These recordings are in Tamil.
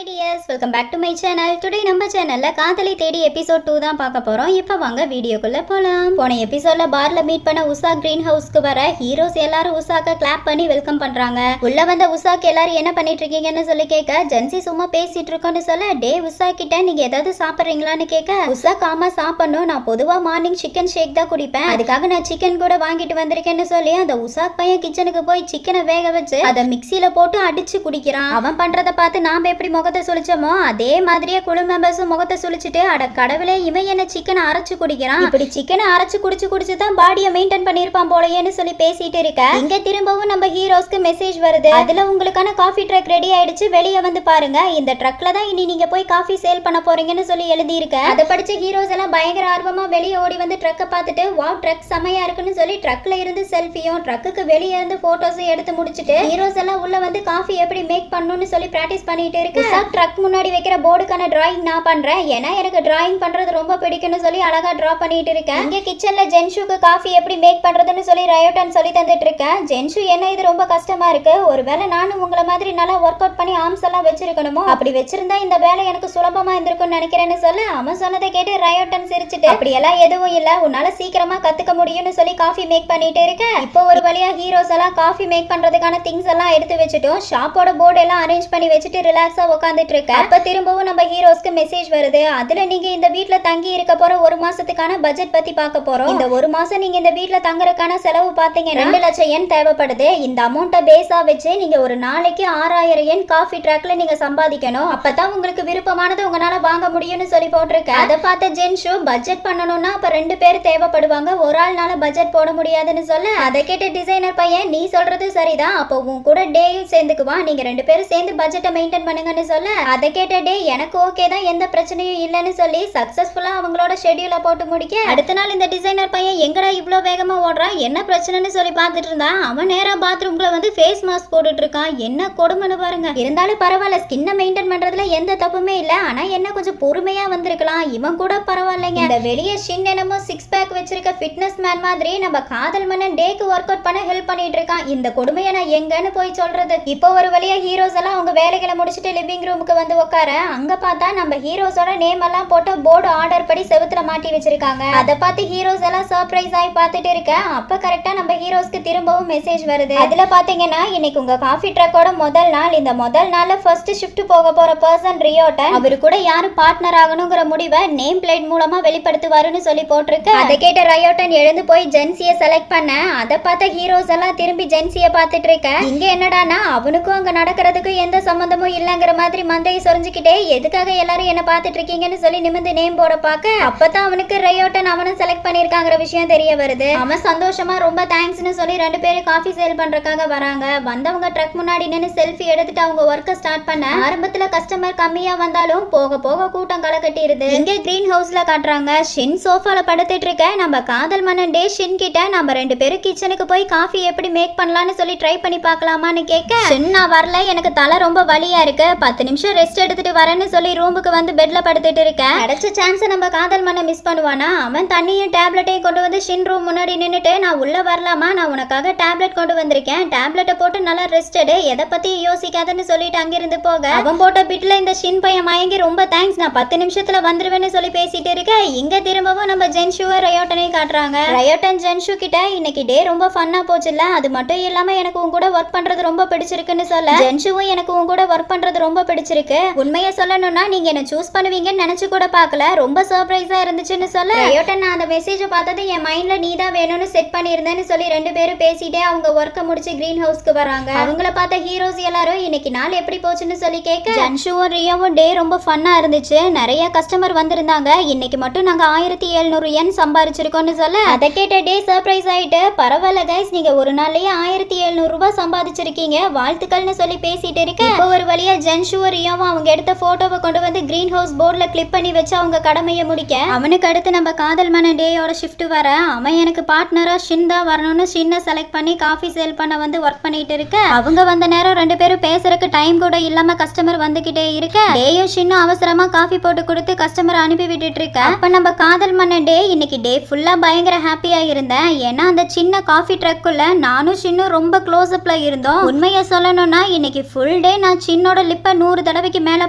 Hi dears, welcome back to my channel. Today நம்ம சேனல்ல காதலை தேடி எபிசோட் 2 தான் பார்க்க போறோம். இப்போ வாங்க வீடியோக்குள்ள போலாம். போன எபிசோட்ல பார்ல மீட் பண்ண உஷா கிரீன் ஹவுஸ்க்கு வர ஹீரோஸ் எல்லாரும் உஷாக்க கிளாப் பண்ணி வெல்கம் பண்றாங்க. உள்ள வந்த உஷாக்கு எல்லாரும் என்ன பண்ணிட்டு இருக்கீங்கன்னு சொல்லி கேட்க ஜென்சி சும்மா பேசிட்டு இருக்கோன்னு சொல்ல டே உஷா கிட்ட நீங்க ஏதாவது சாப்பிடுறீங்களான்னு கேட்க உஷா காமா சாப்பிடணும், நான் பொதுவா மார்னிங் சிக்கன் ஷேக் தான் குடிப்பேன், அதுக்காக நான் சிக்கன் கூட வாங்கிட்டு வந்திருக்கேன்னு சொல்லி அந்த உஷா பையன் கிச்சனுக்கு போய் சிக்கனை வேக வச்சு அதை மிக்சியில போட்டு அடிச்சு குடிக்கிறான். அவன் பண்றத பார்த்து நாம எப்படி முகத்தை சுளிச்சோமோ அதே மாதிரியே குழு மெம்பர்ஸும் முகத்தை சுளிச்சுட்டு அட கடவுளே இவன் என்ன சிக்கனை அரைச்சு குடிக்கிறான், இப்படி சிக்கனை அரைச்சு குடிச்சு தான் பாடியை மெயின்டைன் பண்ணிருப்பான் போலயேன்னு சொல்லி பேசிட்டு இருக்க இங்க திரும்பவும் நம்ம ஹீரோஸ்க்கு மெசேஜ் வருது. அதுல உங்களுக்கான காஃபி ட்ரக் ரெடி ஆயிடுச்சு, வெளியே வந்து பாருங்க, இந்த ட்ரக்ல தான் இனி நீங்க போய் காஃபி சேல் பண்ண போறீங்கன்னு சொல்லி எழுதி இருக்க. அதை படிச்ச ஹீரோஸ் எல்லாம் பயங்கர ஆர்வமா வெளியே ஓடி வந்து ட்ரக்கை பார்த்துட்டு வாவ் ட்ரக் செமையா இருக்குன்னு சொல்லி ட்ரக்ல இருந்து செல்ஃபியும் ட்ரக்குக்கு வெளியே இருந்து போட்டோஸும் எடுத்து முடிச்சுட்டு ஹீரோஸ் எல்லாம் உள்ள வந்து காஃபி எப்படி மேக் பண்ணணும்னு சொல்லி பிராக்டிஸ் பண்ணிட்டு இருக்கு. ட்ரக் முன்னாடி வைக்கிற போர்டுக்கான டிராயிங் நான் பண்றேன், ஏன்னா எனக்கு டிராயிங் பண்றது ரொம்ப பிடிக்கும்னு சொல்லி அழகா டிரா பண்ணிட்டு இருக்கேன். இங்க கிச்சன்ல ஜென்ஷுக்கு காஃபி எப்படி மேக் பண்றதுன்னு சொல்லி ரயோட்டன் சொல்லி தந்துட்டு இருக்கேன். ஜென்ஷு என்ன இது ரொம்ப கஷ்டமா இருக்கு, ஒருவேளை நானும் உங்களை மாதிரி நல்லா ஒர்க் அவுட் பண்ணி ஆர்ம்ஸ் எல்லாம் வச்சிருக்கணுமோ, அப்படி வச்சிருந்தா இந்த வேலை எனக்கு சுலபமா இருந்திருக்கும்னு நினைக்கிறேன்னு சொல்ல அவன் சொன்னதை கேட்டு ரயோட்டன் சிரிச்சுட்டு அப்படியெல்லாம் எதுவும் இல்ல, உன்னால சீக்கிரமா கத்துக்க முடியும்னு சொல்லி காஃபி மேக் பண்ணிட்டு இருக்கேன். இப்போ ஒரு வழியா ஹீரோஸ் எல்லாம் காஃபி மேக் பண்றதுக்கான திங்ஸ் எல்லாம் எடுத்து வச்சுட்டோம், ஷாப்போட போர்டு எல்லாம் அரேஞ்ச் பண்ணி வச்சுட்டு ரிலாக்ஸா உட்காந்துட்டு இருக்க. அப்ப திரும்பவும் நம்ம ஹீரோஸ்க்கு மெசேஜ் வருது. அதுல நீங்க இந்த வீட்ல தங்கி இருக்க போற ஒரு மாசத்துக்கான பட்ஜெட் பத்தி பார்க்க போறோம். இந்த ஒரு மாசம் நீங்க இந்த வீட்ல தங்கறதுக்கான செலவு பாத்தீங்கன்னா 2 லட்சம் yen தேவைப்படுது. இந்த அமௌண்ட்டை பேஸா வச்சு நீங்க ஒரு நாளைக்கு 6000 yen காஃபி ட்ராக்ல நீங்க சம்பாதிக்கணும், அப்பதான் உங்களுக்கு விருப்பமானது உங்களால வாங்க முடியும்னு சொல்லி போட்டிருக்க. அதை பார்த்த ஜென்ஷு பட்ஜெட் பண்ணணும்னா அப்ப 2 பேர் தேவைப்படுவாங்க, ஒரு ஆள்னால பட்ஜெட் போட முடியாதுன்னு சொல்ல அதை கேட்ட டிசைனர் பையன் நீ சொல்றது சரிதான், அப்போ உன் கூட டேயும் சேர்ந்துக்குவா, நீங்க 2 பேரும் சேர்ந்து பட்ஜெட்டை மெயின்டைன் பண்ணுங்கன்னு சொல்ல அதை கேட்ட டே எனக்கு ஓகே தான், எந்த பிரச்சனையும் இல்லைன்னு சொல்லி சக்சஸ்ஃபுல்லா அவங்களோட ஷெட்யூலை போட்டு முடிக்க அடுத்த நாள் இந்த டிசைனர் பையன் எங்கடா இவ்வளோ வேகமா ஓடுறான் என்ன பிரச்சனைன்னு சொல்லி பார்த்துட்டு இருந்தான். அவன் நேரா பாத்ரூம்ல வந்து ஃபேஸ் மாஸ்க் போட்டுட்டு இருக்கான், என்ன கொடுமைன்னு பாருங்க. இருந்தாலும் பரவாயில்ல, ஸ்கின்னை மெயின்டைன் பண்றதுல எந்த தப்புமே இல்லை, ஆனா என்ன கொஞ்சம் பொறுமையா வந்திருக்கலாம், இவன் கூட பரவாயில்லைங்க. இந்த வெளியே ஷின் என்னமோ 6 பேக் வச்சிருக்க ஃபிட்னஸ் மேன் மாதிரி நம்ம காதல் மன்னன் டேக்கு ஒர்க் அவுட் பண்ண ஹெல்ப் பண்ணிட்டு இருக்கான், இந்த கொடுமையை நான் எங்கன்னு போய் சொல்றது. இப்போ ஒரு வழியா ஹீரோஸ் எல்லாம் அவங்க வேலைகளை முடிச்சுட்டு லிவிங் ரூமுக்கு வந்து உட்கார அங்க பார்த்தா நம்ம ஹீரோஸோட நேம் எல்லாம் போட்டு போர்டு ஆர்டர் படி செவுத்துல மாட்டி வச்சிருக்காங்க. அதை பார்த்து ஹீரோஸ் எல்லாம் சர்ப்ரைஸ் ஆகி பார்த்துட்டு இருக்க அப்ப கரெக்டா நம்ம ஹீரோஸ்க்கு திரும்பவும் மெசேஜ் வருது. அதுல பாத்தீங்கன்னா இன்னைக்கு உங்க காஃபி ட்ரக்கோட முதல் நாள், இந்த முதல் நாள்ல ஃபர்ஸ்ட் ஷிஃப்ட் போக போற பர்சன் ரியோட்டன், அவரு கூட யாரு பார்ட்னர் ஆகணுங்கிற முடிவை நேம் பிளேட் மூலமா வெளிப்படுத்துவாருன்னு சொல்லி போட்டிருக்கு. அதை கேட்ட ரியோட்டன் எழுந்து போய் ஜென்சியை செலக்ட் பண்ண அதை பார்த்த ஹீரோஸ் எல்லாம் திரும்பி ஜென்சியை பார்த்துட்டு இருக்க. இங்க என்னடானா அவனுக்கும் அங்க நடக்கிறதுக்கும் எந்த சம்பந்தமும் இல்லங்கிற மாதிரி மந்தையை சொரிஞ்சுக்கிட்டே எதுக்காக எல்லாரும் என்ன பார்த்துட்டு இருக்கீங்கன்னு சொல்லி நிமிந்து நேம் போட பார்க்க அப்பதான் அவனுக்கு ரயோட்டன் அவனும் செலக்ட் பண்ணிருக்காங்கிற விஷயம் தெரிய வருது. அவன் சந்தோஷமா ரொம்ப தேங்க்ஸ்னு சொல்லி 2 பேரும் காஃபி சேல் பண்றதுக்காக வராங்க. வந்தவங்க ட்ரக் முன்னாடி நின்று செல்ஃபி எடுத்துட்டு அவங்க ஒர்க்கை ஸ்டார்ட் பண்ண ஆரம்பத்துல கஸ்டமர் கம்மியா வந்தாலும் போக போக கூட்டம் களை கட்டிடுது. இங்க கிரீன் ஹவுஸ்ல காட்டுறாங்க ஷின் சோஃபால படுத்துட்டு இருக்க நம்ம காதல் மன்னன் டே ஷின் கிட்ட நம்ம 2 பேரும் கிச்சனுக்கு போய் காஃபி எப்படி மேக் பண்ணலாம்னு சொல்லி ட்ரை பண்ணி பார்க்கலாமான்னு கேட்க ஷின் நான் வரல, எனக்கு தலை ரொம்ப வலியா இருக்கு, 10 நிமிஷம் ரெஸ்ட் எடுத்துட்டு வரேன்னு சொல்லி ரூமுக்கு வந்து பெட்ல படுத்துட்டு இருக்க. கிடைச்ச சான்ஸ் நம்ம காதல் மன்ன மிஸ் பண்ணுவானா, அவன் தண்ணியும் டேப்லெட்டையும் கொண்டு வந்து ஷின் ரூம் முன்னாடி நின்னுட்டு நான் உள்ள வரலாமா, நான் உனக்காக டேப்லெட் கொண்டு வந்திருக்கேன், டேப்லெட்டை போட்டு நல்லா ரெஸ்ட் எடு, எதை பத்தி யோசிக்காதன்னு சொல்லிட்டு அங்கிருந்து போக அவன் போட்ட பிட்ல இந்த ஷின் பையன் மயங்கி ரொம்ப தேங்க்ஸ் நான் 10 நிமிஷத்துல வந்துருவேன்னு சொல்லி பேசிட்டு இருக்க. இங்க திரும்பவும் நம்ம ஜென்ஷுவை ரயோட்டனை காட்டுறாங்க. ரயோட்டன் ஜென்ஷு கிட்ட இன்னைக்கு டே ரொம்ப ஃபன்னா போச்சுல்ல, அது மட்டும் இல்லாம எனக்கு உன் கூட ஒர்க் பண்றது ரொம்ப பிடிச்சிருக்குன்னு சொல்ல ஜென்ஷுவும் எனக்கு உன் கூட ஒர்க் பண்றது ரொம்ப பிடிச்சிருக்கு, உண்மையை சொல்லணும்னா நீங்க என்ன சூஸ் பண்ணுவீங்கன்னு நினைச்சு கூட பார்க்கல, ரொம்ப சர்ப்ரைஸா இருந்துச்சுன்னு சொல்ல ரயோட்டன் நான் அந்த மெசேஜை பார்த்தது என் மைண்ட்ல நீ தான் வேணும்னு செட் பண்ணியிருந்தேன்னு சொல்லி 2 பேரும் பேசிட்டே அவங்க ஒர்க்கை முடிச்சு கிரீன் ஹவுஸ்க்கு வராங்க. அவங்கள பார்த்த ஹீரோஸ் எல்லாரும் இன்னைக்கு நாள் எப்படி போச்சுன்னு சொல்லி கேட்க ஜன்ஷுவும் ரியோவும் டே ரொம்ப ஃபன்னா இருந்துச்சு, நிறைய கஸ்டமர் வந்திருந்தாங்க, இன்னைக்கு மட்டும் நாங்க 1700 yen சம்பாதிச்சிருக்கோம்னு சொல்ல அதை கேட்ட டே சர்ப்ரைஸ் ஆயிட்டு பரவாயில்ல கைஸ் நீங்க ஒரு நாள்லயே 1700 ரூபாய் சம்பாதிச்சிருக்கீங்க வாழ்த்துக்கள்னு சொல்லி பேசிட்டு இருக்க. இப்போ ஒரு வழியா ஜென்ஷுவும் ரியோவும் அவங்க எடுத்த போட்டோவை கொண்டு வந்து கிரீன் ஹவுஸ் போர்ட்ல கிளிப் பண்ணி வச்சு அவங்க கடமையை முடிக்க அவனுக்கு அடுத்து நம்ம காதல் மன்னன் டேயோட ஷிஃப்ட் வர அவன் எனக்கு பார்ட்னரா ஷின் தான் வரணும்னு ஷின்னை செலக்ட் பண்ணி காஃபி சேல் பண்ண வந்து ஒர்க் பண்ணிட்டு இருக்க. அவங்க வந்த நேரம் 2 பேரும் பேசுறதுக்கு டைம் கூட இல்லாம கஸ்டமர் வந்துகிட்டே இருக்க டேயும் ஷின்னும் அவசரமா காஃபி போட்டு கொடுத்து கஸ்டமர் அனுப்பி விட்டுட்டு இருக்க. அப்ப நம்ம காதல் மன்னன் டே இன்னைக்கு டே ஃபுல்லா பயங்கர ஹாப்பியா இருந்தேன், ஏன்னா அந்த சின்ன காஃபி ட்ரக்குள்ள நானும் ஷின்னும் ரொம்ப க்ளோஸ் அப்ல இருந்தோம், உண்மையை சொல்லணும்னா இன்னைக்கு ஃபுல் டே நான் சின்னோட லிப்பை 100 100 தடவைக்கு மேல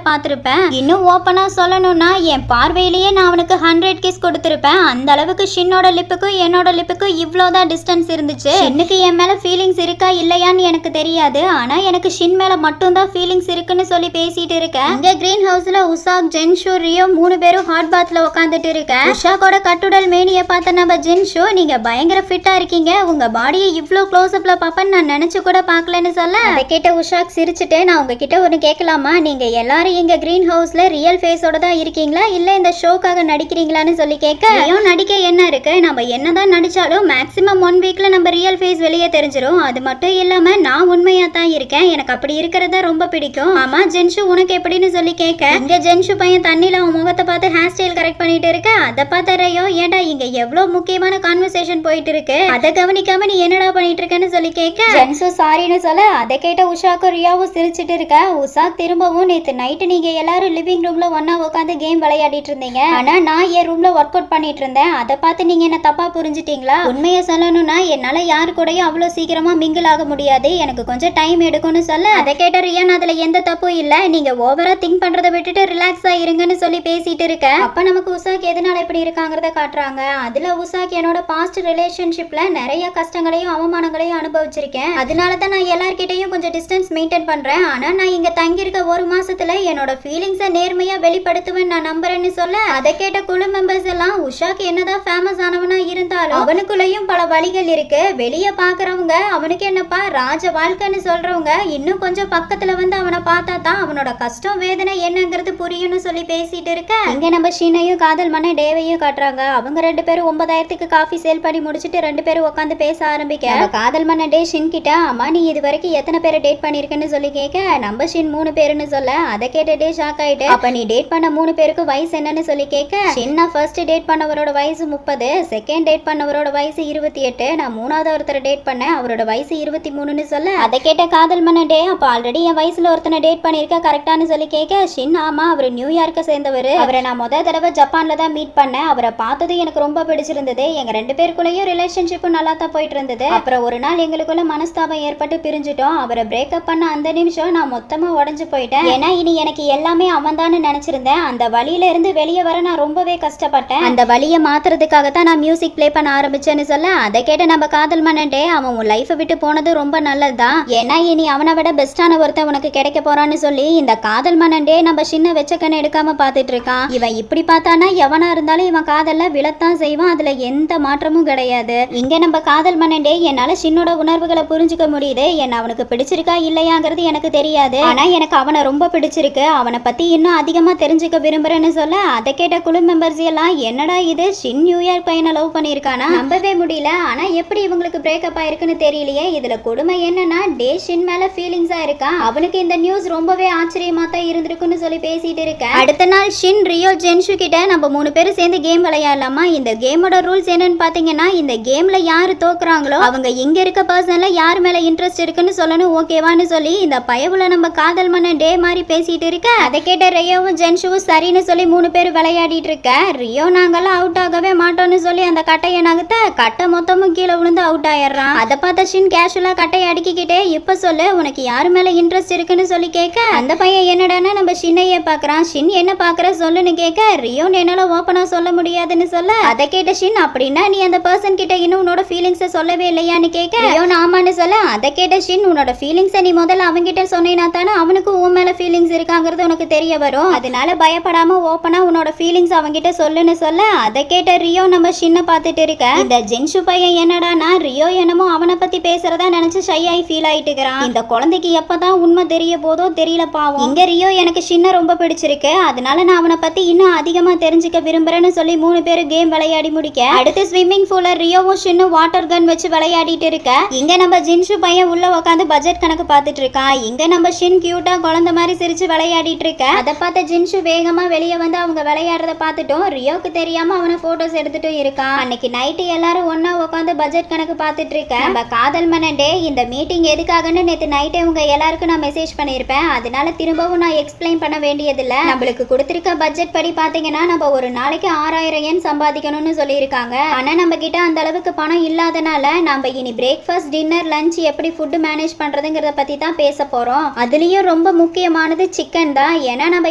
பார்த்திருப்பேன். இன்னும் ஓப்பனா சொல்லணும்னா என் பார்வையிலேயே நான் அவனுக்கு 100 கிஸ் கொடுத்திருப்பேன். அந்த அளவுக்கு ஷின்னோட லிப்புக்கும் என்னோட லிப்புக்கும் இவ்வளோதான் டிஸ்டன்ஸ் இருந்துச்சு. ஷின்னுக்கு என் மேல ஃபீலிங்ஸ் இருக்கா இல்லையான்னு எனக்கு தெரியாது. ஆனா எனக்கு ஷின் மேல மட்டும் தான் ஃபீலிங்ஸ் இருக்குன்னு சொல்லி பேசிட்டு இருக்கேன். இங்க கிரீன் ஹவுஸ்ல உஷாக், ஜென்ஷு, ரியோ 3 பேரும் ஹாட் பாத்ல உட்காந்துட்டு இருக்கேன். உஷாக்கோட கட்டுடல் மேனிய பார்த்த நம்ம ஜென்ஷு, நீங்க பயங்கர ஃபிட்டா இருக்கீங்க, உங்க பாடியை இவ்ளோ க்ளோஸ் அப்ல பாப்பேன்னு நான் நினைச்சு கூட பார்க்கலன்னு சொல்ல, அதை கேட்ட உஷாக் சிரிச்சுட்டு, நான் உங்ககிட்ட ஒன்று கேட்கலாமா, நீங்க எல்லாரும் இங்க கிரீன் ஹவுஸ்ல ரியல் ஃபேஸோட தான் இருக்கீங்களா இல்ல இந்த ஷோக்காக நடிக்கிறீங்களான்னு சொல்லி கேட்க, ஐயோ நடிக்க என்ன இருக்கு, நம்ம என்னதான் நடிச்சாலும் மேக்ஸிமம் 1 வீக்ல நம்ம ரியல் ஃபேஸ் வெளியே தெரிஞ்சிரும். அது மட்டும் இல்லாம நான் உண்மையா தான் இருக்கேன், எனக்கு அப்படி இருக்கிறதா ரொம்ப பிடிக்கும். ஆமா ஜென்ஷு உனக்கு எப்படின்னு சொல்லி கேட்க, இங்க ஜென்ஷு பையன் தண்ணில அவன் முகத்தை பார்த்து ஹேர் ஸ்டைல் கரெக்ட் பண்ணிட்டு இருக்க. அதை பார்த்த ரையோ, ஏன்டா இங்க எவ்வளவு முக்கியமான கான்வர்சேஷன் போயிட்டு இருக்கு, அதை கவனிக்காம நீ என்னடா பண்ணிட்டு இருக்கேன்னு சொல்லி கேட்க, ஜென்ஷு சாரின்னு சொல்ல, அதை கேட்ட உஷாக்கும் ரியாவும் சிரிச்சிட்டு இருக்க. உஷாக் திரும்பவும், நேத்து நைட்டு நீங்க எல்லாரும் லிவிங் ரூம்ல ஒன்னா உட்காந்து கேம் விளையாடிட்டு இருந்தீங்க, ஆனா நான் என் ரூம்ல ஒர்க் அவுட் பண்ணிட்டு இருந்தேன், அதை பார்த்து நீங்க என்ன தப்பா புரிஞ்சுட்டீங்களா? உண்மையை சொல்லணும்னா என்னால யாரு கூடயும் அவ்வளவு சீக்கிரமா மிங்கிள் ஆக முடியாது, எனக்கு கொஞ்சம் டைம் எடுக்கும்னு சொல்ல, அதை கேட்ட ரியான், அதுல எந்த தப்பும் இல்ல, நீங்க ஓவரா திங்க் பண்றதை விட்டுட்டு ரிலாக்ஸா இருங்கன்னு சொல்லி பேசிட்டு இருக்க. அப்ப நமக்கு உஷாக் எதனால இப்படி இருக்காங்கிறத காட்டுறாங்க. அதுல உஷாக், என்னோட பாஸ்ட் ரிலேஷன்ஷிப்ல நிறைய கஷ்டங்களையும் அவமானங்களையும் அனுபவிச்சிருக்கேன், அதனாலதான் நான் எல்லார்கிட்டையும் கொஞ்சம் டிஸ்டன்ஸ் மெயின்டைன் பண்றேன். ஆனா நான் இங்க தங்கியிருக்க 1 மாசத்துல என்னோட ஃபீலிங்ஸை நேர்மையா வெளிப்படுத்துவேன் நான் நம்புறேன்னு சொல்ல, அதை கேட்ட குழு மெம்பர்ஸ் எல்லாம், உஷாக் என்னதான் ஃபேமஸ் ஆனவனா இருந்தாலும் அவனுக்குள்ளேயும் பல வழிகள் இருக்கு, வெளியே பாக்குறவங்க அவனுக்கு என்னப்பா ராஜ வாழ்க்கைன்னு சொல்றவங்க இன்னும் கொஞ்சம் பக்கத்துல வந்து அவனை பார்த்தா தான் அவனோட கஷ்டம் வேதனை என்னங்கிறது புரியும்னு சொல்லி பேசிட்டு இருக்க. இங்க நம்ம ஷீனையும் காதல் மன்ன டேவையும் காட்டுறாங்க. அவங்க 2 பேரும் 9000க்கு காஃபி சேல் பண்ணி முடிச்சிட்டு 2 பேரும் உட்காந்து பேச ஆரம்பிக்க, காதல் மன்ன டே ஷின் கிட்ட, அம்மா நீ இது வரைக்கும் எத்தனை பேரை டேட் பண்ணிருக்கன்னு சொல்லி கேட்க, நம்ம ஷின் 3 பேருன்னு சொல்ல, அதை கேட்ட டே ஷாக் ஆயிட்டு, அப்ப நீ டேட் பண்ண 3 பேருக்கு வயசு என்னன்னு சொல்லி கேட்க, ஷின்னா ஃபர்ஸ்ட் டேட் பண்ணவரோட வயசு 30, செகண்ட் டேட் பண்ணவரோட வயசு 28, நான் 3வது ஒருத்தரை டேட் பண்ணேன், அவரோட வயசு 23ன்னு சொல்ல, அதை கேட்ட காதல் மன்ன டே, அப்ப ஆல்ரெடி என் வயசுல ஒருத்தனை டேட் பண்ணிருக்க கரெக்டானு சொல்லி கேட்க, ஷின் ஆமா அவர் நியூயார்க்கை சேர்ந்தவர், அவரை நான் முதல் தடவை ஜப்பான்ல தான் மீட் பண்ணேன், அவரை பார்த்தது எனக்கு ரொம்ப பிடிச்சிருந்தது, எங்க 2 பேருக்குள்ளேயும் ரிலேஷன்ஷிப்பும் நல்லா தான் போயிட்டு இருந்தது. அப்புறம் ஒரு நாள் எங்களுக்குள்ள மனஸ்தாபம் ஏற்பட்டு பிரிஞ்சிட்டோம், அவரை பிரேக்கப் பண்ண அந்த நிமிஷம் நான் மொத்தமா உடஞ்சு போயிட்டேன், ஏன்னா இனி எனக்கு எல்லாமே அவன் தான் நினைச்சிருந்தேன், அந்த வழியில இருந்து வெளியே வர நான் ரொம்பவே கஷ்டப்பட்டேன், அந்த வழியை மாத்துறதுக்காக தான் நான் மியூசிக் பிளே பண்ண ஆரம்பிச்சேன்னு சொல்ல, அதை கேட்ட நம்ம காதல் மன்னன்டே, அவன் உன் லைஃபை விட்டு போனது ரொம்ப நல்லதுதான், ஏன்னா இனி அவனை விட பெஸ்டான ஒருத்தன் உனக்கு கிடைக்க போறான்னு சொல்லி இந்த காதல் மன்னன்டே நம்ம சின்ன வெச்சக்கண்ணு எடுக்காம பார்த்துட்டு இருக்கான். இவன் இப்படி பார்த்தானா எவனா இருந்தாலும் இவன் காதல்ல விழத்தான் செய்வான், அதுல எந்த மாற்றமும் கிடையாது. இங்க நம்ம காதல் மன்னன்டே, என்னால சின்னோட உணர்வுகளை புரிஞ்சுக்க முடியுது, என்ன அவனுக்கு பிடிச்சிருக்கா இல்லையாங்கிறது எனக்கு தெரியாது, ஆனா எனக்கு அவனை ரொம்ப பிடிச்சிருக்கு, அவனை பத்தி இன்னும் அதிகமா தெரிஞ்சுக்க விரும்புறேன்னு சொல்ல, அதை கேட்ட குழு மெம்பர்ஸ் எல்லாம், என்னடா இது ஷின் நியூயார்க் பையனை லவ் பண்ணிருக்கானா, நம்பவே முடியல, ஆனா எப்படி இவங்களுக்கு பிரேக்கப் ஆயிருக்குன்னு தெரியலையே, இதுல கொடுமை என்னன்னா டே ஷின் மேல ஃபீலிங்ஸா இருக்கான், அவனுக்கு இந்த நியூஸ் ரொம்பவே ஆச்சரியமா தான் இருந்திருக்குன்னு சொல்லி பேசிட்டு இருக்க. அடுத்த நாள் ஷின், ரியோ, ஜென்ஷு கிட்ட நம்ம 3 பேரும் சேர்ந்து கேம் விளையாடலாமா, இந்த கேமோட ரூல்ஸ் என்னன்னு பாத்தீங்கன்னா, இந்த கேம்ல யாரு தோக்குறாங்களோ அவங்க இங்க இருக்க பர்சன்ல யார் மேல இன்ட்ரெஸ்ட் இருக்குன்னு சொல்லணும், ஓகேவான்னு சொல்லி இந்த பயவுல நம்ம காதல் மன்ன டே மாதிரி பேசிட்டு இருக்க. அதை கேட்ட ரியோவும் ஜென்ஷுவும் சரின்னு சொல்லி 3 பேரும் விளையாடிட்டு இருக்க. ரியோ நாங்கெல்லாம் அவுட் ஆகவே மாட்டோம்னு சொல்லி அந்த கட்டையை நகர்த்த கட்டை மொத்தமும் கீழே விழுந்து அவுட் ஆயிடுறான். அதை பார்த்த ஷின் கேஷுவலா கட்டையை அடிக்கிட்டே, இப்ப சொல்லு உனக்கு யாரு மேல இன்ட்ரெஸ்ட் இருக்குன்னு சொல்லி கேட்க, அந்த பையன் என்னடானா நம்ம ஷின்னையே பாக்குறான். ஷின் என்ன பாக்குற சொல்லுன்னு கேட்க, ரியோன்னு என்னால ஓப்பனா சொல்ல முடியாதுன்னு சொல்ல, அதை கேட்ட ஷின், அப்படின்னா நீ அந்த பர்சன் கிட்ட இன்னும் உன்னோட ஃபீலிங்ஸை சொல்லவே இல்லையான்னு கேட்க, ரியோ ஆமான்னு சொல்ல, அதை கேட்ட ஷின், உன்னோட ஃபீலிங்ஸை நீ முதல்ல அவங்கிட்ட சொன்னீங்கன்னா தானே அவனுக்கு உன் மேல ஃபீலிங்ஸ் இருக்காங்கிறது உனக்கு தெரிய வரும், அதனால பயப்படாம ஓப்பனா உன்னோட ஃபீலிங்ஸ் அவங்கிட்ட சொல்லுன்னு சொல்ல, அதை கேட்ட ரியோ நம்ம ஷின்னை பார்த்துட்டு இருக்க. இந்த ஜென்ஷு பையன் என்னடானா ரியோ என்னமோ அவனை பத்தி பேசுறதா நினைச்சு ஷையாய் ஃபீல் ஆயிட்டு இருக்கிறான். இந்த குழந்தைக்கு எப்பதான் உண்மை தெரிய போதோ தெரியல பாவம். இங்க ரியோ எனக்கு ஷின்ன ரொம்ப பிடிச்சிருக்கு, அதனால நான் அவனை பத்தி இன்னும் அதிகமா தெரிஞ்சுக்க விரும்புறேன்னு சொல்லி 3 பேரும் கேம் விளையாடி முடிக்க, அடுத்து ஸ்விம்மிங் பூல்ல ரியோவும் ஷின்னும் வாட்டர் கன் வச்சு விளையாடிட்டு இருக்க. இங்க நம்ம ஜின்ஷு பையன் உள்ள உட்காந்து பட்ஜெட் கணக்கு பார்த்துட்டு இருக்கான். இங்க நம்ம ஷின் கியூட்டா குழந்தை மாதிரி சிரிச்சு விளையாடிட்டு இருக்க. அதை பார்த்த ஜின்ஷு வேகமா வெளியே வந்து அவங்க விளையாடுறத பார்த்துட்டோம் ரியோக்கு தெரியாம அவனை போட்டோஸ் எடுத்துட்டும் இருக்கான். அன்னைக்கு நைட்டு எல்லாரும் ஒன்னா உட்காந்து பட்ஜெட் கணக்கு பார்த்துட்டு இருக்க. நம்ம காதல் மன்னன்டே, இந்த மீட்டிங் எதுக்காகன்னு நேற்று நைட்டே உங்க எல்லாருக்கும் நான் மெசேஜ் பண்ணியிருப்பேன், அதனால திரும்பவும் நான் எக்ஸ்பிளைன் பண்ண வேண்டியதில்லை. நம்மளுக்கு கொடுத்திருக்க பட்ஜெட் படி பாத்தீங்கன்னா நம்ம ஒரு நாளைக்கு 6000 yen சம்பாதிக்கணும்னு சொல்லியிருக்காங்க. ஆனா நம்ம கிட்ட அந்த அளவுக்கு பணம் இல்லாதனால நம்ம இனி பிரேக்ஃபாஸ்ட், டின்னர், லஞ்ச் எப்படி ஃபுட் மேனேஜ் பண்றதுங்கிறத பத்தி தான் பேச போறோம். அதுலயும் ரொம்ப முக்கியம் முக்கியமானது சிக்கன் தான். ஏன்னா நம்ம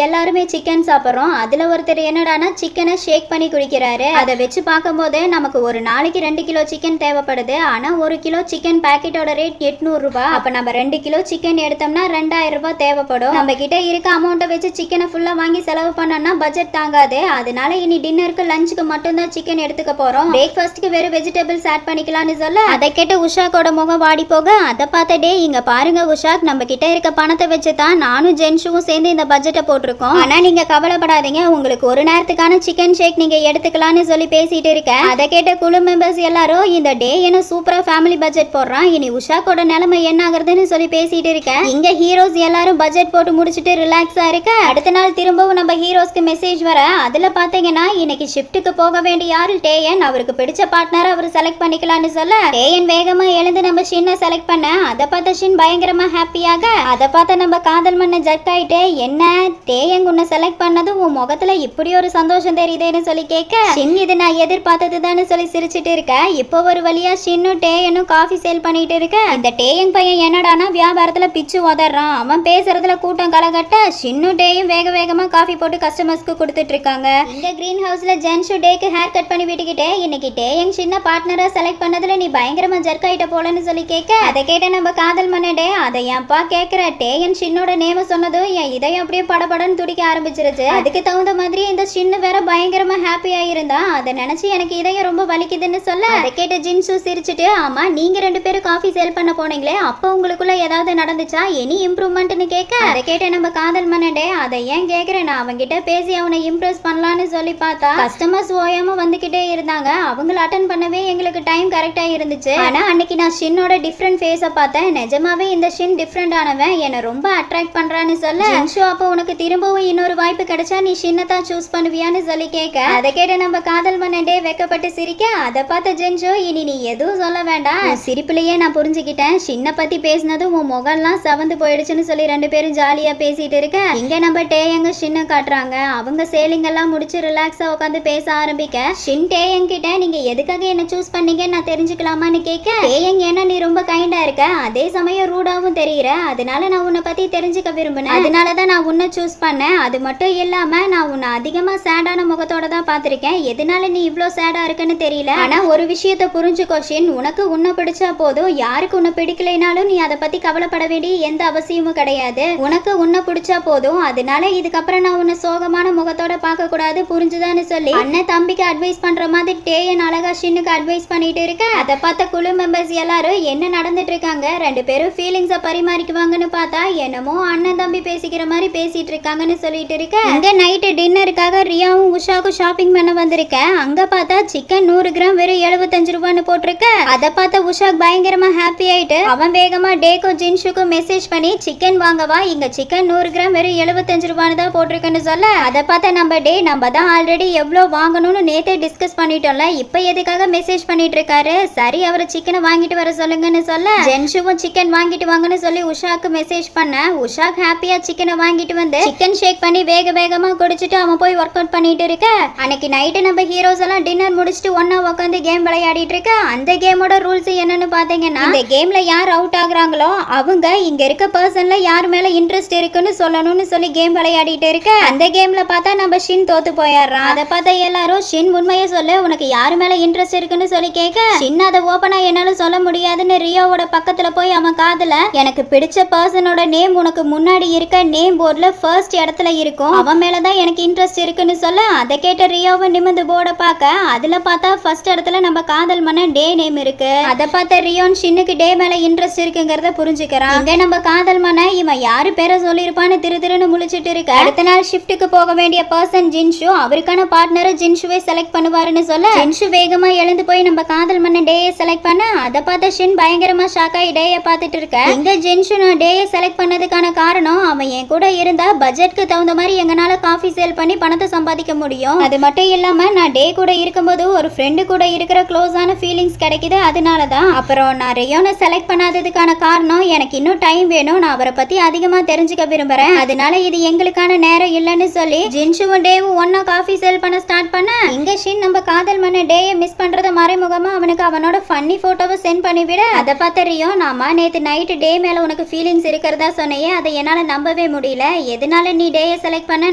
எல்லாருமே சிக்கன் சாப்பிட்றோம். அதுல ஒருத்தர் என்னடானா சிக்கனை ஷேக் பண்ணி குடிக்கிறாரு. அதை வச்சு பார்க்கும்போது நமக்கு ஒரு நாளைக்கு 2 கிலோ சிக்கன் தேவைப்படுது. ஆனா 1 கிலோ சிக்கன் பாக்கெட்டோட ரேட் 800 ரூபாய். அப்ப நம்ம 2 கிலோ சிக்கன் எடுத்தோம்னா 2000 ரூபாய் தேவைப்படும். நம்ம கிட்ட இருக்க அமௌண்ட்டை வச்சு சிக்கனை ஃபுல்லா வாங்கி செலவு பண்ணோம்னா பட்ஜெட் தாங்காது. அதனால இனி டின்னருக்கு லஞ்சுக்கு மட்டும் தான் சிக்கன் எடுத்துக்க போறோம். பிரேக்ஃபாஸ்ட்க்கு வெறும் வெஜிடபிள்ஸ் ஆட் பண்ணிக்கலாம்னு சொல்ல அதை கேட்ட உஷாக்கோட முகம் வாடி போக அதை பார்த்துட்டே இங்க பாருங்க உஷாக், நம்ம கிட்ட இருக்க பணத்தை வச்சு தான் நானும் ஜென்ஷுவும் சேர்ந்து இந்த பட்ஜெட்டை போட்டிருக்கோம். ஆனா நீங்க கவலைப்படாதீங்க, உங்களுக்கு ஒரு நேரத்துக்கான சிக்கன் ஷேக் நீங்க எடுத்துக்கலாம்னு சொல்லி பேசிட்டு இருக்கேன். அதை கேட்ட குழு மெம்பர்ஸ் எல்லாரும் இந்த டே என்ன சூப்பரா ஃபேமிலி பட்ஜெட் போடுறான், இனி உஷாக்கோட நிலைமை என்ன ஆகுறதுன்னு சொல்லி பேசிட்டு இருக்கேன். இங்க ஹீரோஸ் எல்லாரும் பட்ஜெட் போட்டு முடிச்சுட்டு ரிலாக்ஸா இருக்க அடுத்த நாள் திரும்பவும் நம்ம ஹீரோஸ்க்கு மெசேஜ் வர அதுல பாத்தீங்கன்னா இன்னைக்கு ஷிஃப்ட்டுக்கு போக வேண்டிய யாரு டேயன். அவருக்கு பிடிச்ச பார்ட்னர் அவர் செலக்ட் பண்ணிக்கலாம்னு சொல்ல டேயன் வேகமா எழுந்து நம்ம ஷின்னை செலக்ட் பண்ண அதை பார்த்த ஷின் பயங்கரமா ஹாப்பியாக அதை பார்த்த நம்ம காதல் மண்ண ஜக் ஆயிட்டு என்ன டேயன் உன்னை செலக்ட் பண்ணதும் உன் முகத்துல இப்படி ஒரு சந்தோஷம் தெரியுதுன்னு சொல்லி கேட்க ஷின் இது நான் எதிர்பார்த்ததுதான்னு சொல்லி சிரிச்சிட்டு இருக்க. இப்போ ஒரு வழியா ஷின்னும் டேயனும் காஃபி சேல் பண்ணிட்டு இருக்க. இந்த டேயன் பையன் என்னடானா வியாபாரத்துல பிச்சு உதறான். அவன் பேசுறதுல கூட்டம் கலகட்ட ஷின்னும் டேயும் வேக வேகமா காஃபி போட்டு கஸ்டமர்ஸ்க்கு கொடுத்துட்டு இருக்காங்க. இந்த கிரீன் ஹவுஸ்ல ஜென்ஷு டேக்கு ஹேர் கட் பண்ணி விட்டுக்கிட்டே இன்னைக்கு டேயன் சின்ன பார்ட்னரா செலக்ட் பண்ணதுல நீ பயங்கரமா ஜர்க் ஆயிட்ட போலன்னு சொல்லி கேட்க அதை கேட்ட நம்ம காதல் மன்னடே அதை ஏன்பா கேட்கிற, டேயன் ஷின்னோட நேம சொன்னதும் என் இதயம் அப்படியே படபடன்னு துடிக்க ஆரம்பிச்சிருச்சு. அதுக்கு தகுந்த மாதிரி இந்த ஷின்னு வேற பயங்கரமா ஹாப்பியா இருந்தா அதை நினைச்சு எனக்கு இதயம் ரொம்ப வலிக்குதுன்னு சொல்ல அதை கேட்ட ஜின்சு சிரிச்சுட்டு ஆமா நீங்க 2 பேரும் காஃபி சேல் பண்ண போனீங்களே அப்போ உங்களுக்குள்ள ஏதாவது நடந்துச்சா எனி இம்ப்ரூவ்மெண்ட்னு கேட்க அதை கேட்ட நம்ம காதல் மன்னடே அதை ஏன் கேட்கிறேன், நான் அவங்கிட்ட பேசி அவனை இம்ப்ரெஸ் பண்ணலான்னு சொல்லி பார்த்தா கஸ்டமர்ஸ் ஓயாம வந்துகிட்டே இருந்தாங்க. அவங்கள அட்டன் பண்ணவே எங்களுக்கு டைம் கரெக்டா இருந்துச்சு. ஆனா அன்னைக்கு நான் ஷின்னோட டிஃப்ரெண்ட் ஃபேஸை பார்த்தேன். நிஜமாவே இந்த ஷின் டிஃப்ரெண்ட் ஆனவன் என்னை ரொம்ப அட்ராக்ட் பண்றான்னு சொல்ல ஜின்ஷு அப்போ உனக்கு திரும்பவும் இன்னொரு வாய்ப்பு கிடைச்சா நீ ஷின்னை தான் சூஸ் பண்ணுவியான்னு சொல்லி கேட்க அதை கேட்ட நம்ம காதல் மன்னடே வெக்கப்பட்டு சிரிக்க அதை பார்த்த ஜென்ஷு இனி நீ எதுவும் சொல்ல வேண்டாம், சிரிப்புலயே நான் புரிஞ்சுக்கிட்டேன். ஷின்னை பத்தி பேசினதும் உன் முகம்லாம் செவந்து போயிடுச்சுன்னு சொல்லி 2 பேரும் ஜாலியா பேசிட்டு இருக்க இங்க நம்ம டேயங்க ஷின்னை காட்டுறாங்க. அவங்க சேலிங் எல்லாம் முடிச்சு ரிலாக்ஸா உட்காந்து பேச ஆரம்பிக்க ஷின் டேயங் கிட்ட நீங்க எதுக்காக என்ன சூஸ் பண்ணீங்கன்னு நான் தெரிஞ்சுக்கலாமான்னு கேட்க டேயங் ஏன்னா நீ ரொம்ப கைண்டா இருக்க அதே சமயம் ரூடாவும் தெரியுற, அதனால நான் உன்னை பத்தி தெரிஞ்சுக்க விரும்பினேன், அதனாலதான் நான் உன்னை சூஸ் பண்ணேன். அது மட்டும் இல்லாம நான் உன்னை அதிகமா சேடான முகத்தோட தான் பாத்திருக்கேன், எதனால நீ இவ்ளோ சேடா இருக்குன்னு தெரியல. ஆனா ஒரு விஷயத்த புரிஞ்சுக்கோ ஷின், உனக்கு உன்னை பிடிச்சா போதும், யாருக்கு உன்னை பிடிக்கலைனாலும் நீ அதை பத்தி கவலைப்பட வேண்டிய எந்த அவசியமும் கிடையாது. உனக்கு உன்னை பிடிச்சா போதும், அதனால இதுக்கப்புறம் நான் உன்னை சோகமான முகத்தோட பார்க்க கூடாது, புரிஞ்சுதான்னு சொல்லி அண்ணன் தம்பிக்கு அட்வைஸ் பண்ற மாதிரி டேயன் அழகா ஷின்னுக்கு அட்வைஸ் பண்ணிட்டு இருக்க அதை பார்த்த குழு மெம்பர்ஸ் எல்லாரும் என்ன நடந்துட்டு இருக்காங்க, 2 பேரும் ஃபீலிங்ஸை பரிமாறிக்குவாங்கன்னு பார்த்தா என்னமோ அண்ணன் தம்பி பேசிக்கிற மாதிரி பேசிட்டு இருக்காங்கன்னு சொல்லிட்டு இருக்க இங்க நைட்டு டின்னருக்காக ரியாவும் உஷாக்கும் ஷாப்பிங் பண்ண வந்திருக்க. அங்க பார்த்தா சிக்கன் 100 கிராம் வெறும் 75 ரூபான்னு போட்டிருக்க. அதை பார்த்த உஷாக் பயங்கரமா ஹாப்பி ஆயிட்டு அவன் வேகமா டேக்கும் ஜின்ஷுக்கும் மெசேஜ் பண்ணி சிக்கன் வாங்கவா, இங்க சிக்கன் 100 கிராம் வெறும் 75 ரூபான்னு தான் போட்டிருக்குன்னு சொல்ல அதை பார்த்த நம்ம டே நம்ம தான் ஆல்ரெடி எவ்வளோ வாங்கணும்னு நேத்தே டிஸ்கஸ் பண்ணிட்டோம்ல, இப்ப எதுக்காக மெசேஜ் பண்ணிட்டு இருக்காரு, சரி அவரை சிக்கனை வாங்கிட்டு வர சொல்லுங்கன்னு சொல்ல ஜென்ஷுவும் சிக்கன் வாங்கிட்டு வாங்கன்னு சொல்லி உஷாக்கு மெசேஜ் பண்ண உஷாக் ஹாப்பியா சிக்கனை வாங்கிட்டு வந்து சிக்கன் ஷேக் பண்ணி வேக வேகமா குடிச்சிட்டு அவன் போய் ஒர்க் அவுட் பண்ணிட்டு இருக்க. அன்னைக்கு நைட்டு நம்ம ஹீரோஸ் எல்லாம் டின்னர் முடிச்சுட்டு ஒன்னா உட்காந்து கேம் விளையாடிட்டு இருக்க. அந்த கேமோட ரூல்ஸ் என்னன்னு பாத்தீங்கன்னா இந்த கேம்ல யார் அவுட் ஆகுறாங்களோ அவங்க இங்க இருக்க பர்சன்ல யார் மேல இன்ட்ரெஸ்ட் இருக்குன்னு சொல்லணும்னு சொல்லி கேம் விளையாடிட்டு இருக்க. அந்த கேம்ல பார்த்தா நம்ம ஷின் தோத்து போயிடுறான். அதை பார்த்தா எல்லாரும் ஷின் உண்மையை சொல்லு, உனக்கு யார் மேல இன்ட்ரெஸ்ட் இருக்குன்னு சொல்லி கேட்க ஷின் அதை ஓபனா என்னால சொல்ல முடியாதுன்னு ரியோவோட பக்கத்துல போய் அவன் காதுல எனக்கு பிடிச்ச பர்சனோட நேம் உனக்கு முன்னாடி இருக்க நேம் போர்ட்ல ஃபர்ஸ்ட் இடத்துல இருக்கும், அவன் மேலதான் எனக்கு இன்ட்ரெஸ்ட் இருக்குன்னு சொல்ல அதை கேட்ட ரியோவும் நிமிந்து போர்டை பார்க்க அதுல பார்த்தா ஃபர்ஸ்ட் இடத்துல நம்ம காதல் மன்னன் டே நேம் இருக்கு. அதை பார்த்த ரியோன் ஷின்னுக்கு டே மேல இன்ட்ரெஸ்ட் இருக்குங்கிறத புரிஞ்சுக்கிறான். இங்க நம்ம காதல் மன்னன் இவன் யாரு பேரை சொல்லிருப்பான்னு திருன்னு முழிச்சிட்டு இருக்க. அடுத்த நாள் ஷிஃப்ட்டுக்கு போக வேண்டிய பர்சன் ஜின்ஷு, அவருக்கான பார்ட்னரை ஜின்ஷுவை செலக்ட் பண்ணுவாருன்னு சொல்ல ஜின்ஷு வேகமா எழுந்து போய் நம்ம காதல் மன்னன் டேயை செலக்ட் பண்ண அதை பார்த்த ஷின் பயங்கரமா ஷாக் ஆகி டேயை பார்த்துட்டு இருக்க. இந்த ஜின்ஷு நான் டேயை செலக்ட் பண்ணதுக்கான காரணம் அவன் என் கூட இருந்தா பட்ஜெட்க்கு தகுந்த மாதிரி எங்கனால காஃபி சேல் பண்ணி பணத்தை சம்பாதிக்க முடியும், அது மட்டும் இல்லாம நான் டே கூட இருக்கும்போது ஒரு ஃப்ரெண்டு கூட இருக்கிற க்ளோஸான ஃபீலிங்ஸ் கிடைக்குது, அதனாலதான். அப்புறம் நான் ரியோனை செலக்ட் பண்ணாததுக்கான காரணம் எனக்கு இன்னும் டைம் வேணும், நான் அவரை பத்தி அதிகமா தெரிஞ்சுக்க விரும்புறேன், அதனால இது எங்களுக்கான நேரம் இல்லைன்னு சொல்லி ஜின்ஷுவும் டேவும் ஒன்னா காஃபி சேல் பண்ண ஸ்டார்ட் பண்ண இங்க ஷின் நம்ம காதல் மன்ன டேயை மிஸ் பண்றத மறைமுகமா அவனுக்கு அவனோட ஃபன்னி போட்டோவை சென்ட் பண்ணிவிட அதை பார்த்த ரியோ நாம நேத்து நைட்டு டே மேல உனக்கு ஃபீலிங்ஸ் இருக்கிறதா சொன்னையே, அதை என்னால நம்பவே முடியல. எதனால நீ டேயை செலக்ட் பண்ண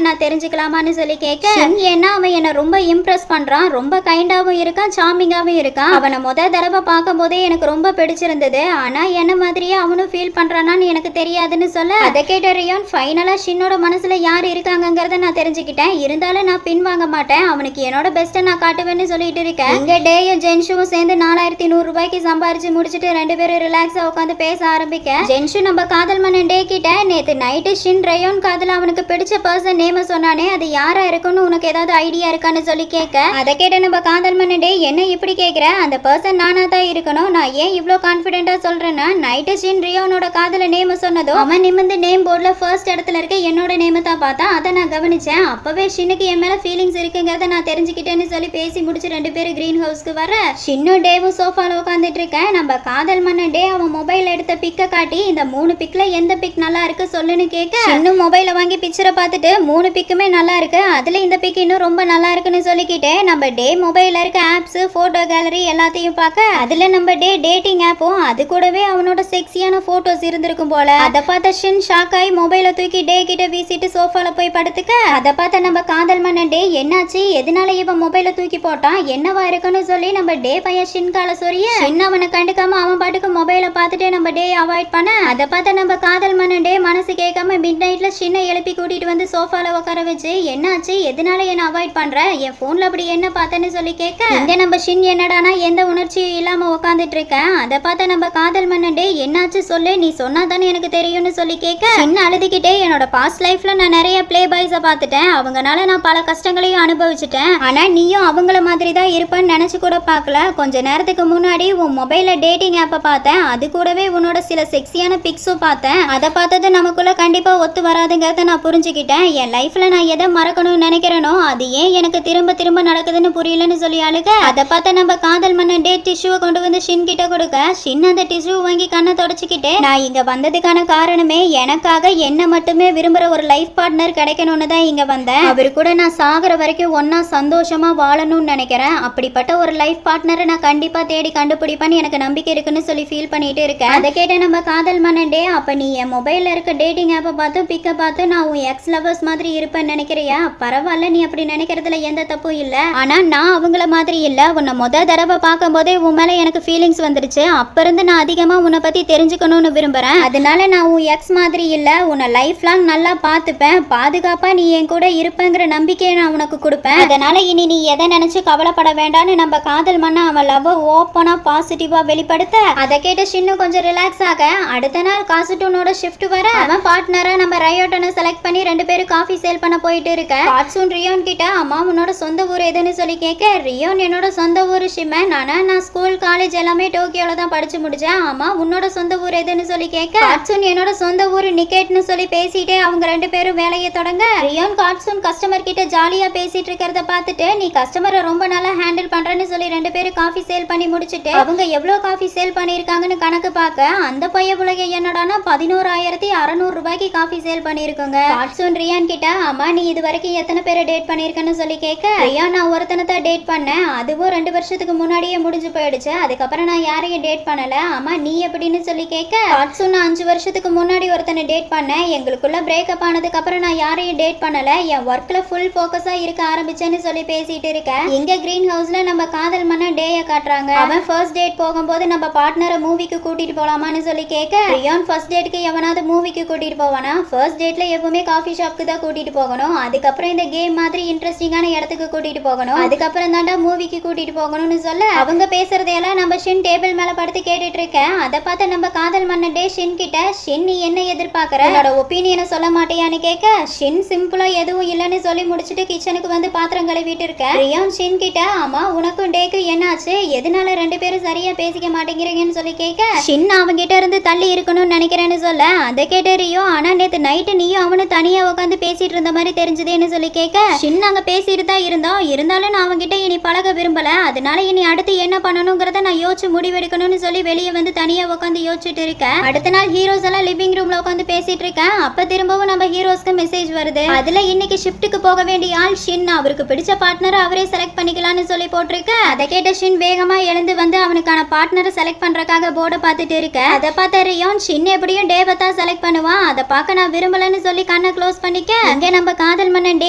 நான் தெரிஞ்சுக்கலாமான்னு சொல்லி கேட்க, ஏன்னா அவன் என்ன ரொம்ப இம்ப்ரெஸ் பண்றான், ரொம்ப கைண்டாவும் இருக்கான், சார்மிங்காவும் இருக்கான். அவனை தடவை பார்க்கும் போதே எனக்கு ரொம்ப பிடிச்சிருந்தது. ஆனா என்ன மாதிரியே அவனும் ஃபீல் பண்றானான்னு எனக்கு தெரியாதுன்னு சொல்ல, அதை கேட்ட ரியோன் ஃபைனலா ஷின்னோட மனசுல யார் இருக்காங்கங்கறத நான் தெரிஞ்சுக்கிட்டேன். இருந்தாலும் நான் பின் வாங்க மாட்டேன், அவனுக்கு என்னோட பெஸ்ட்டை நான் காட்டுவேன்னு சொல்லிட்டு இருக்கேன். இங்க டேயும் ஜென்ஷுவும் சேர்ந்து 4100 ரூபாய்க்கு சம்பாரிச்சு முடிச்சுட்டு 2 பேரும் ரிலாக்ஸா உட்காந்து பேச ஆரம்பிக்க, ஜென்ஷு நம்ம காதல் மன்னன் டே கிட்ட நேத்து நைட்டு ஷின் ரயோன் காதல அவனுக்கு பிடிச்ச பர்சன் நேம சொன்னானே, அது யாரா இருக்குன்னு உனக்கு ஏதாவது ஐடியா இருக்கான்னு சொல்லி கேட்க, அதை கேட்ட நம்ம காதல் மன்னன் டே என்ன இப்படி கேட்கிற, அந்த பர்சன் நானா தான் இருக்கணும், நான் ஏன் இவ்ளோ கான்பிடென்ட்டா சொல்றேன்னா நைட்டு ஷின் ரியோனோட காதல நேம சொன்னதும் அவன் நிமிந்து நேம் போர்ட்ல ஃபர்ஸ்ட் இடத்துல இருக்க என்னோட நேம தான் பார்த்தா, அதை நான் கவனிச்சேன். அப்பவே ஷின்னுக்கு என் மேல ஃபீலிங்ஸ் இருக்குங்கிறத நான் தெரிஞ்சுக்கிட்டேன்னு சொல்லி பேசி முடிச்சு 2 பேரும் கிரீன் ஹவுஸ்க்கு வர, ஷின்னும் டேவும் சோஃபால உட்காந்துட்டு இருக்கேன். நம்ம காதல் மன்னன் டே அவன் மொபைல் எடுத்த பிக்க காட்டி, இந்த 3 பிக்ல எந்த பிக் நல்லா இருக்கு சொல்லுன்னு கேட்க, இன்னும் மொபைல வாங்கி பிக்சரை பார்த்துட்டு 3 பிக்குமே நல்லா இருக்கு, அதுல இந்த பிக் இன்னும் ரொம்ப நல்லா இருக்குன்னு சொல்லிக்கிட்டே நம்ம டே மொபைல்ல இருக்க ஆப்ஸ், போட்டோ கேலரி எல்லாத்தையும் பார்க்க, அதுல நம்ம டே டேட்டிங் ஆப்பும் அது கூடவே அவனோட செக்ஸியான போட்டோஸ் இருந்திருக்கும் போல. அதை பார்த்த ஷின் ஷாக் ஆகி மொபைல தூக்கி டே கிட்ட வீசிட்டு சோஃபால போய் படுத்துக்க, அதை பார்த்த நம்ம காதல் மன்னன் டே என்னாச்சு, எதனால இவன் மொபைல தூக்கி போட்டான், என்னவா இருக்குன்னு சொல்லி நம்ம டே பையன் ஷின் கால சொரிய, ஷின் அவனை கண்டுக்காம அவன் பாட்டுக்கு மொபைல பார்த்துட்டு நம்ம டே அவாய்ட் பண்ண, அதை பார்த்த நம்ம காதல் மன்னன் டே மனசு கேட்காம மிட் நைட்ல ஷின்னை எழுப்பி கூட்டிட்டு வந்து சோஃபால உட்கார வச்சு, என்னாச்சு எதனால என்ன அவாய்ட் பண்ற, என் போன்ல அப்படி என்ன பார்த்தேன்னு சொல்லி கேட்க, இங்க நம்ம ஷின் என்னடானா எந்த உணர்ச்சியும் இல்லாம உட்காந்துட்டு இருக்கேன். அதை பார்த்த நம்ம காதல் மன்னன் டே என்னாச்சு சொல்லு, நீ சொன்னா தானே எனக்கு தெரியும்னு சொல்லி கேட்க, ஷின் அழுதுகிட்டே என்னோட பாஸ்ட் லைஃப்ல நான் நிறைய பிளே பாய்ஸை பார்த்துட்டேன், அவங்கனால நான் பல கஷ்டங்களையும் அனுபவிச்சுட்டேன், ஆனா நீயும் அவங்கள மாதிரி தான் இருப்பேன்னு நினைச்சு கூட பார்க்கல. கொஞ்ச நேரத்துக்கு முன்னாடி உன் மொபைல்ல டேட்டிங் ஆப்பை பார்த்தேன், அது கூடவே உன்னோட சில செக்ஸியான பிக்ஸும் பார்த்தேன், அதை பார்த்தது நமக்குள்ள கண்டிப்பா ஒத்து வராதுங்கிறத நான் புரிஞ்சுக்கிட்டேன். என் லைஃப்ல நான் எதை மறக்கணும்னு நினைக்கிறேனோ அது ஏன் எனக்கு திரும்ப திரும்ப நடக்குதுன்னு புரியலன்னு சொல்லி அழுக, அதை பார்த்த நம்ம காதல் மன்னன் டே டிஷ்யூவை கொண்டு வந்து ஷின் கிட்ட கொடுக்க, ஷின் அந்த டிஷ்யூ வாங்கி கண்ணை தொடச்சிக்கிட்டே, நான் இங்க வந்ததுக்கான காரணமே எனக்காக என்ன மட்டுமே விரும்புற ஒரு லைஃப் பார்ட்னர் கிடைக்கணும்னு தான் இங்க வந்தேன், அவரு கூட நான் சாகிற வரைக்கும் ஒன்னா சந்தோஷமா வாழணும்னு நினைக்கிறேன், அப்படிப்பட்ட ஒரு லைஃப் பார்ட்னரை நான் கண்டிப்பா தேடி கண்டுபிடிப்பேன்னு எனக்கு நம்பிக்கை இருக்குன்னு சொல்லி ஃபீல் பண்ணிட்டு இருக்கேன். அதை கேட்ட நம்ம காதல் மன்னன் டே, அப்ப நீ என் மொபைல்ல இருக்க டேட்டிங் ஆப்பை பார்த்து பிக்க பார்த்து நான் உன் எக்ஸ் லவர்ஸ் மாதிரி இருப்பேன்னு நினைக்கிறியா, பரவாயில்ல நீ அப்படி நினைக்கிறதுல எந்த தப்பும் இல்ல, ஆனா நான் அவங்கள மாதிரி இல்ல, உன்னை தடவை பார்க்கும் போதே உன் மேல எனக்கு ஃபீலிங்ஸ் வந்துருச்சு, அப்ப இருந்து நான் அதிகமா உன்னை பத்தி தெரிஞ்சுக்கணும்னு விரும்புறேன், அதனால நான் உன் எக்ஸ் மாதிரி இல்ல, உன்னை லைஃப் லாங் நல்லா பார்த்துப்பேன், பாதுகாப்பா நீ என் கூட இருப்பேங்கிற நம்பிக்கையை நான் உனக்கு கொடுப்பேன், அதனால இனி நீ எதை நினைச்சு கவலைப்பட வேண்டாம்னு நம்ம காதல் மன்னா அவன் லவ் ஓப்பனா பாசிட்டிவா வெளிப்படுத்த, அதை கேட்ட ஷின்னு கொஞ்சம் ரிலாக்ஸ் ஆக, அடுத்த நாள் காசுட்டூனோட ஷிஃப்ட் வர, அவன் பார்ட்னரா நம்ம ரயோட்டனை செலக்ட் பண்ணி 2 பேரும் காஃபி சேல் பண்ண போயிட்டு இருக்க, காட்சூன் ரியோன் கிட்ட அம்மா உன்னோட சொந்த ஊர் எதுன்னு சொல்லி கேட்க, ரியோன் என்னோட சொந்த ஊர் ஷிமன், ஆனா நான் ஸ்கூல் காலேஜ் எல்லாமே டோக்கியோல தான் படிச்சு முடிச்சேன், ஆமா உன்னோட சொந்த ஊர் எதுன்னு சொல்லி கேட்க, காட்சூன் என்னோட சொந்த ஊர் நிக்கேட்னு சொல்லி பேசிட்டே அவங்க 2 பேரும் வேலையை தொடங்க, ரியோன் காட்சூன் கஸ்டமர் கிட்ட ஜாலியா பேசிட்டு இருக்கிறத பார்த்துட்டு, நீ கஸ்டமரை ரொம்ப நல்லா ஹேண்டில் பண்றேன்னு சொல்லி 2 பேரும் காஃபி சேல் பண்ணி முடிச்சுட்டு அவங்க எவ்வளவு காஃபி சேல் பண்ணிருக்காங்கன்னு கணக்கு பார்க்க, அந்த பைய புலகை என்னடானா 11,600 ரூபாய்க்கு காஃபி சேல் பண்ணிருக்கோங்க. காட்சூன் ரியான் கிட்ட, அம்மா நீ இது வரைக்கும் எத்தனை பேரை டேட் பண்ணிருக்கன்னு சொல்லி கேட்க, ரியான் நான் ஒருத்தனை தான் டேட் பண்ணேன், அதுவும் 2 வருஷத்துக்கு முன்னாடியே முடிஞ்சு போயிடுச்சு, அதுக்கப்புறம் நான் யாரையும் டேட் பண்ணல, அம்மா நீ எப்படின்னு சொல்லி கேட்க, காட்சூன் நான் 5 வருஷத்துக்கு முன்னாடி ஒருத்தனை டேட் பண்ணேன், எங்களுக்குள்ள பிரேக்கப் ஆனதுக்கு அப்புறம் நான் யாரையும் டேட் பண்ணல, என் ஒர்க்ல ஃபுல் ஃபோக்கஸா இருக்க ஆரம்பிச்சேன்னு சொல்லி பேசிட்டு இருக்க, இங்க கிரீன் ஹவுஸ்ல நம்ம காதல் மன்ன டேய காட்டுறாங்க. அவன் ஃபர்ஸ்ட் டேட் போகும்போது நம்ம பார்ட்னரை மூவிக்கு கூட்டிட்டு போலாமான்னு சொல்லி கேட்க, ரியான் ஃபர்ஸ்ட் டேட்க்கு எவனாவது மூவிக்கு கூட்டிட்டு போவானா, ஃபர்ஸ்ட் டேட்ல எப்பவுமே காஃபி ஷாப்க்கு தான் கூட்டிட்டு போகணும், அதுக்கப்புறம் இந்த கேம் மாதிரி இன்ட்ரெஸ்டிங்கான இடத்துக்கு கூட்டிட்டு போகணும், அதுக்கப்புறம் தாண்டா மூவிக்கு கூட்டிட்டு போகணும்னு சொல்ல, அவங்க பேசுறதையெல்லாம் நம்ம ஷின் டேபிள் மேல படுத்து கேட்டுட்டு இருக்கேன். அதை பார்த்து நம்ம காதல் மன்னன் டே ஷின் கிட்ட, ஷின் நீ என்ன எதிர்பார்க்கற, என்னோட ஒப்பீனியனை சொல்ல மாட்டேயான்னு கேட்க, ஷின் சிம்பிளா எதுவும் இல்லைன்னு சொல்லி முடிச்சுட்டு கிச்சனுக்கு வந்து பாத்திரம் கழுவிட்டு இருக்க, ரியான் ஷின் கிட்ட, ஆமா உனக்கும் டேக்கு என்னாச்சு, எதனால 2 பேரும் சரியா பேசிக்க மாட்டேங்கிறீங்கன்னு சொல்லி கேட்க, ஷின் அவங்கிட்ட இருந்து தள்ளி இருக்கணும்னு நினைக்கிறேன்னு சொல்ல, அதை கேட்ட ரியோ, ஆனா நேத்து நைட்டு நீயும் அவனும் தனியா உட்காந்து பேசிட்டு இருந்த மாதிரி தெரிஞ்சதுன்னு சொல்லி கேட்க, ஷின் அங்க பேசிட்டு தான் இருந்தாலும் நான் அவங்கிட்ட இனி பழக விரும்பல, அதனால இனி அடுத்து என்ன பண்ணணுங்கிறத நான் யோசிச்சு முடிவெடுக்கணும்னு சொல்லி வெளியே வந்து தனியா உட்காந்து யோசிச்சுட்டு இருக்கேன். அடுத்த நாள் ஹீரோஸ் எல்லாம் லிவிங் ரூம்ல உட்காந்து பேசிட்டு இருக்கேன். அப்ப திரும்பவும் நம்ம ஹீரோஸ்க்கு மெசேஜ் வருது. அதுல இன்னைக்கு ஷிஃப்ட்டுக்கு போக வேண்டிய ஆள் ஷின், அவருக்கு பிடிச்ச பார்ட்னரை அவரே செலக்ட் பண்ணிக்கலாம்னு சொல்லி போட்டிருக்க. அதை கேட்ட ஷின் வேகமா எழுந்து வந்து அவனுக்கான பார்ட்னரை செலக்ட் பண்றதுக்காக போர்டை பார்த்துட்டு இருக்க. அதை பார்த்த ரியான், ஷின் எப்படியும் டேவை தான் செலக்ட் செலக்ட் பண்ணுவான். அதை பார்க்க நான் விரும்பலன்னு சொல்லி கண்ணை க்ளோஸ் பண்ணிக்க அங்கே நம்ம காதல் மன்னன் டே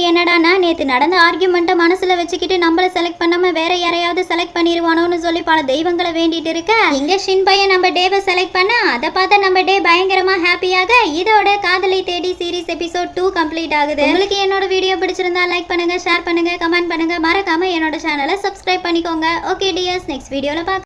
என்னடானா நேத்து நடந்த ஆர்கியூமெண்ட்டை மனசுல வச்சுக்கிட்டு நம்மள செலக்ட் பண்ணாம வேற யாரையாவது செலக்ட் பண்ணிடுவானோன்னு சொல்லி பல தெய்வங்களை வேண்டிட்டு இருக்க இங்க ஷின் பையன் நம்ம டேவை செலக்ட் பண்ண அதை பார்த்து நம்ம டே பயங்கரமா ஹாப்பியாக இதோட காதலை தேடி சீரிஸ் எபிசோட் 2 கம்ப்ளீட் ஆகுது. உங்களுக்கு என்னோட வீடியோ பிடிச்சிருந்தா லைக் பண்ணுங்க, ஷேர் பண்ணுங்க, கமெண்ட் பண்ணுங்க, மறக்காம என்னோட சேனலை சப்ஸ்கிரைப் பண்ணிக்கோங்க. ஓகே டியர்ஸ், நெக்ஸ்ட் வீடியோல பார்க்கலாம்.